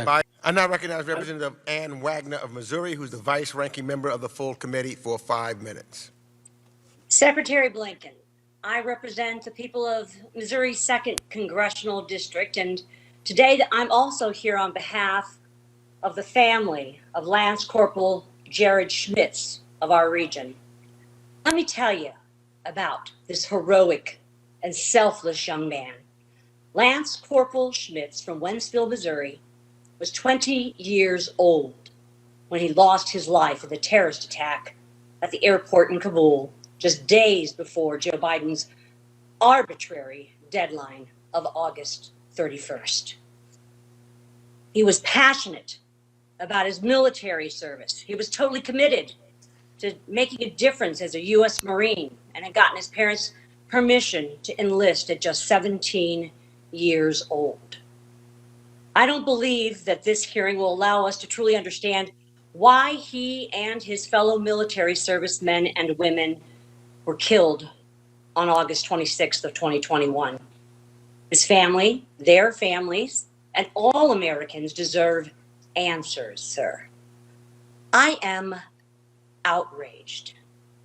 Secretary. I now recognize Representative Ann Wagner of Missouri, who's the vice-ranking member of the full committee, for 5 minutes. Secretary Blinken, I represent the people of Missouri's 2nd Congressional District, and today I'm also here on behalf of the family of Lance Corporal Jared Schmitz of our region. Let me tell you about this heroic and selfless young man. Lance Corporal Schmitz from Wentzville, Missouri, was 20 years old when he lost his life in the terrorist attack at the airport in Kabul just days before Joe Biden's arbitrary deadline of August 31st. He was passionate about his military service. He was totally committed to making a difference as a U.S. Marine and had gotten his parents' permission to enlist at just 17 years old. I don't believe that this hearing will allow us to truly understand why he and his fellow military servicemen and women were killed on August 26th of 2021. His family, their families, and all Americans deserve answers, sir. I am outraged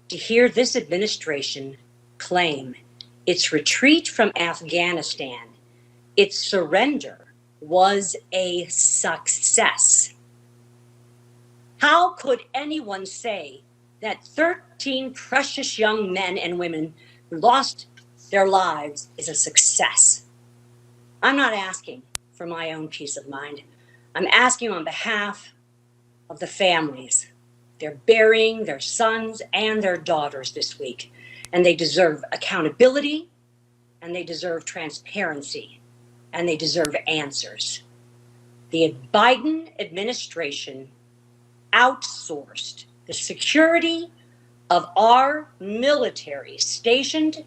to hear this administration claim its retreat from Afghanistan, its surrender, was a success. How could anyone say that 13 precious young men and women who lost their lives is a success? I'm not asking for my own peace of mind. I'm asking on behalf of the families. They're burying their sons and their daughters this week, and they deserve accountability, and they deserve transparency, and they deserve answers. The Biden administration outsourced the security of our military stationed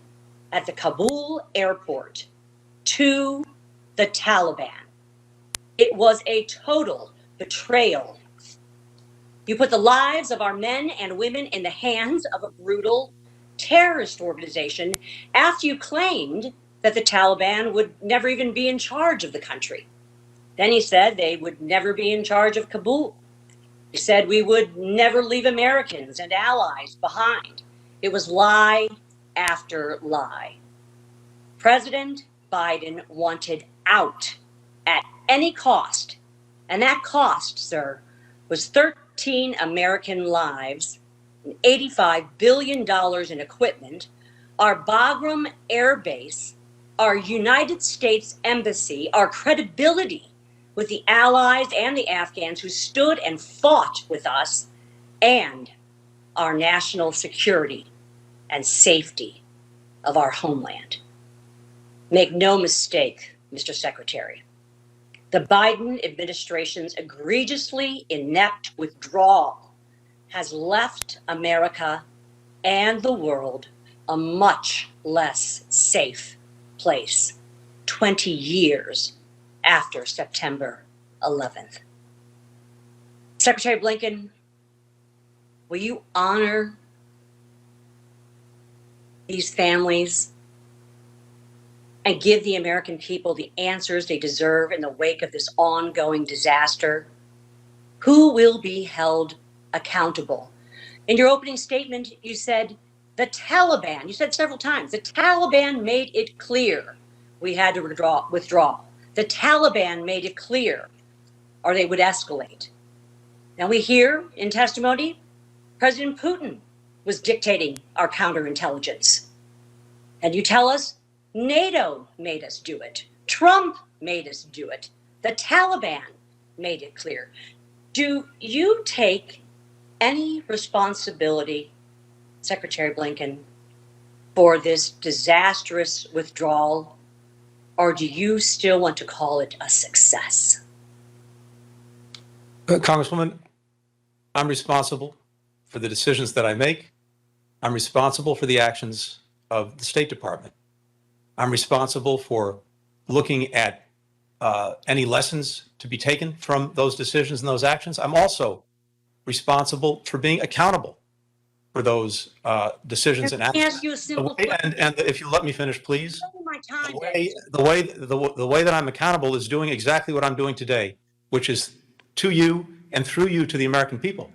at the Kabul airport to the Taliban. It was a total betrayal. You put the lives of our men and women in the hands of a brutal terrorist organization after you claimed that the Taliban would never even be in charge of the country. Then he said they would never be in charge of Kabul. He said we would never leave Americans and allies behind. It was lie after lie. President Biden wanted out at any cost. And that cost, sir, was 13 American lives, and $85 billion in equipment, our Bagram Air Base, our United States Embassy, our credibility with the allies and the Afghans who stood and fought with us, and our national security and safety of our homeland. Make no mistake, Mr. Secretary, the Biden administration's egregiously inept withdrawal has left America and the world a much less safe place 20 years after September 11th. Secretary Blinken, will you honor these families and give the American people the answers they deserve in the wake of this ongoing disaster? Who will be held accountable? In your opening statement, you said the Taliban, you said several times, the Taliban made it clear we had to withdraw. The Taliban made it clear, or they would escalate. Now we hear in testimony, President Putin was dictating our counterintelligence. And you tell us NATO made us do it. Trump made us do it. The Taliban made it clear. Do you take any responsibility, Secretary Blinken, for this disastrous withdrawal, or do you still want to call it a success? Congresswoman, I'm responsible for the decisions that I make. I'm responsible for the actions of the State Department. I'm responsible for looking at any lessons to be taken from those decisions and those actions. I'm also responsible for being accountable for those decisions and actions. Ask you a simple question. And if you let me finish, please. My time, The way that I'm accountable is doing exactly what I'm doing today, which is to you and through you to the American people,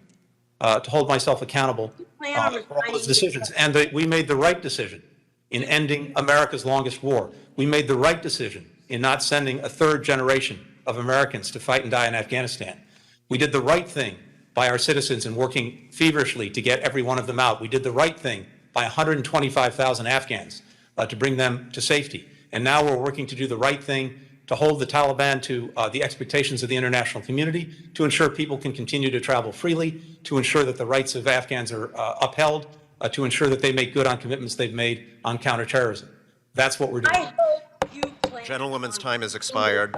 to hold myself accountable for all those decisions. And we made the right decision in ending America's longest war. We made the right decision in not sending a third generation of Americans to fight and die in Afghanistan. We did the right thing by our citizens in working feverishly to get every one of them out. We did the right thing by 125,000 Afghans to bring them to safety. And now we're working to do the right thing to hold the Taliban to the expectations of the international community, to ensure people can continue to travel freely, to ensure that the rights of Afghans are upheld, to ensure that they make good on commitments they've made on counterterrorism. That's what we're doing. I hope you plan Gentlewoman's on time has expired.